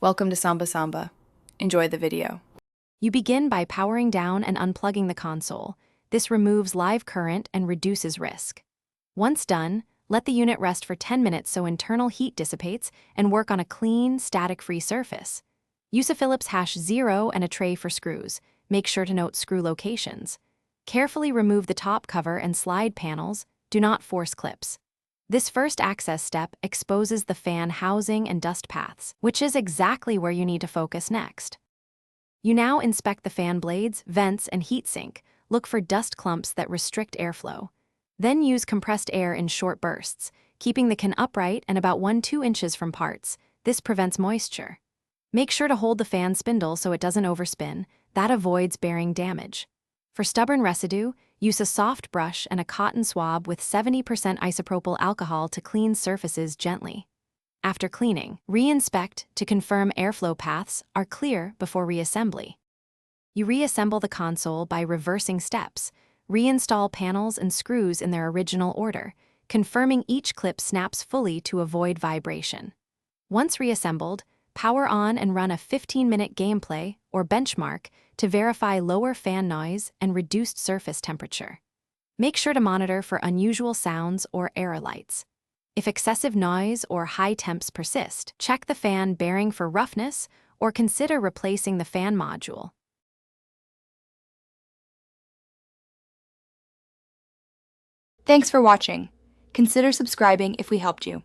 Welcome to Samba Samba. Enjoy the video. You begin by powering down and unplugging the console. This removes live current and reduces risk. Once done, let the unit rest for 10 minutes so internal heat dissipates and work on a clean, static-free surface. Use a Phillips #0 and a tray for screws. Make sure to note screw locations. Carefully remove the top cover and slide panels. Do not force clips. This first access step exposes the fan housing and dust paths, which is exactly where you need to focus next. You now inspect the fan blades, vents, and heatsink. Look for dust clumps that restrict airflow. Then use compressed air in short bursts, keeping the can upright and about 1–2 inches from parts. This prevents moisture. Make sure to hold the fan spindle so it doesn't overspin. That avoids bearing damage. For stubborn residue, use a soft brush and a cotton swab with 70% isopropyl alcohol to clean surfaces gently. After cleaning, re-inspect to confirm airflow paths are clear before reassembly. You reassemble the console by reversing steps. Reinstall panels and screws in their original order, confirming each clip snaps fully to avoid vibration. Once reassembled, power on and run a 15-minute gameplay or benchmark to verify lower fan noise and reduced surface temperature. Make sure to monitor for unusual sounds or error lights. If excessive noise or high temps persist, check the fan bearing for roughness or consider replacing the fan module. Thanks for watching. Consider subscribing if we helped you.